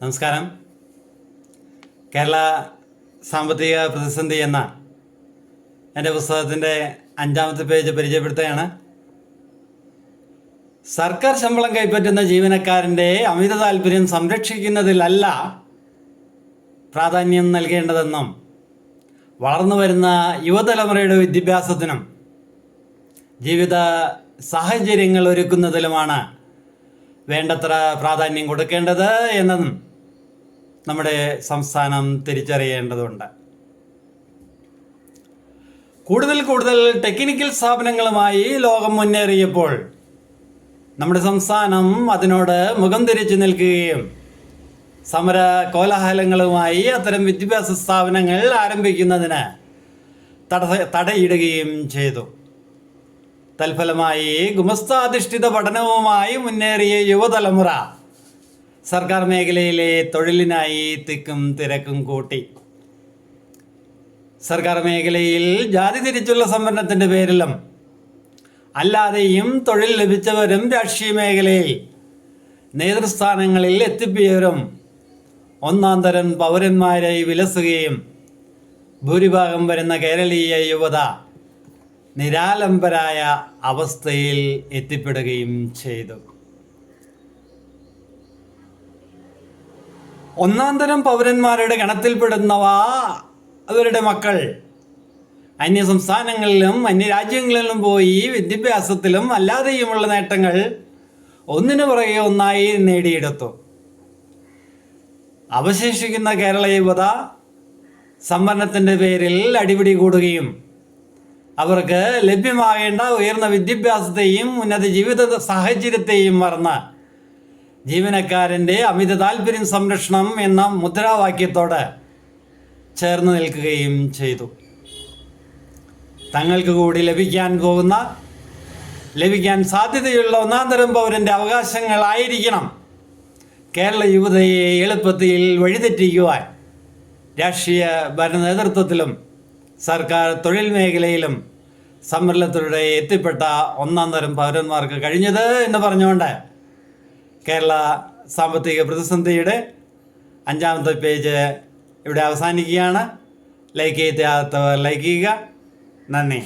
നമസ്കാരം. കേരള സാമ്പത്തിക പ്രതിസന്ധി എന്ന എൻ്റെ പുസ്തകത്തിൻ്റെ 5-ാമത്തെ പേജ് പരിചയപ്പെടുത്തുകയാണ്. സർക്കാർ ശമ്പളം കൈപ്പറ്റുന്ന ജീവനക്കാരൻ്റെ അമിത താല്പര്യം സംരക്ഷിക്കുന്നതിലല്ല പ്രാധാന്യം നൽകേണ്ടതെന്നും വളർന്നു വരുന്ന യുവതലമുറയുടെ വിദ്യാഭ്യാസത്തിനും ജീവിത സാഹചര്യങ്ങൾ ഒരുക്കുന്നതിലുമാണ് വേണ്ടത്ര പ്രാധാന്യം കൊടുക്കേണ്ടത് എന്നതും നമ്മുടെ സംസ്ഥാനം തിരിച്ചറിയേണ്ടതുണ്ട്. കൂടുതൽ ടെക്നിക്കൽ സ്ഥാപനങ്ങളുമായി ലോകം മുന്നേറിയപ്പോൾ നമ്മുടെ സംസ്ഥാനം അതിനോട് മുഖം തിരിച്ചു നിൽക്കുകയും സമര കോലാഹലങ്ങളുമായി അത്തരം വിദ്യാഭ്യാസ സ്ഥാപനങ്ങൾ ആരംഭിക്കുന്നതിന് തടയിടുകയും ചെയ്തു. തൽഫലമായി ഗുമസ്താധിഷ്ഠിത പഠനവുമായി മുന്നേറിയ യുവതലമുറ സർക്കാർ മേഖലയിലെ തൊഴിലിനായി തിക്കും തിരക്കും കൂട്ടി. സർക്കാർ മേഖലയിൽ ജാതി തിരിച്ചുള്ള സംവരണത്തിൻ്റെ പേരിലും അല്ലാതെയും തൊഴിൽ ലഭിച്ചവരും രാഷ്ട്രീയ മേഖലയിൽ നേതൃസ്ഥാനങ്ങളിൽ എത്തിപ്പിയവരും ഒന്നാം തരം പൗരന്മാരായി വിലസുകയും ഭൂരിഭാഗം വരുന്ന കേരളീയ യുവത നിരാലംബരായ അവസ്ഥയിൽ എത്തിപ്പെടുകയും ചെയ്തു. ഒന്നാം തരം പൗരന്മാരുടെ ഗണത്തിൽപ്പെടുന്നവ അവരുടെ മക്കൾ അന്യ സംസ്ഥാനങ്ങളിലും അന്യരാജ്യങ്ങളിലും പോയി വിദ്യാഭ്യാസത്തിലും അല്ലാതെയുമുള്ള നേട്ടങ്ങൾ ഒന്നിനു പുറകെ ഒന്നായി നേടിയെടുത്തു. അവശേഷിക്കുന്ന കേരള യുവത സംവരണത്തിൻ്റെ പേരിൽ അടിപിടി കൂടുകയും അവർക്ക് ലഭ്യമാകേണ്ട ഉയർന്ന വിദ്യാഭ്യാസത്തെയും ഉന്നത ജീവിത സാഹചര്യത്തെയും മറന്ന് ജീവനക്കാരൻ്റെ അമിത താല്പര്യം സംരക്ഷണം എന്ന മുദ്രാവാക്യത്തോട് ചേർന്ന് നിൽക്കുകയും ചെയ്തു. തങ്ങൾക്ക് കൂടി ലഭിക്കാൻ സാധ്യതയുള്ള ഒന്നാം തരം പൗരൻ്റെ അവകാശങ്ങളായിരിക്കണം കേരള യുവതയെ എളുപ്പത്തിൽ വഴിതെറ്റിക്കുവാൻ രാഷ്ട്രീയ ഭരണ നേതൃത്വത്തിലും സർക്കാർ തൊഴിൽ മേഖലയിലും സമ്മർദ്ദത്തിലൂടെ എത്തിപ്പെട്ട ഒന്നാം തരം പൗരന്മാർക്ക് കഴിഞ്ഞത് എന്ന് പറഞ്ഞുകൊണ്ട് കേരള സാമ്പത്തിക പ്രതിസന്ധിയുടെ 5-ാമത്തെ പേജ് ഇവിടെ അവസാനിക്കുകയാണ്. ലൈക്ക് ചെയ്യാത്തവർ ലൈക്ക് ചെയ്യുക. നന്ദി.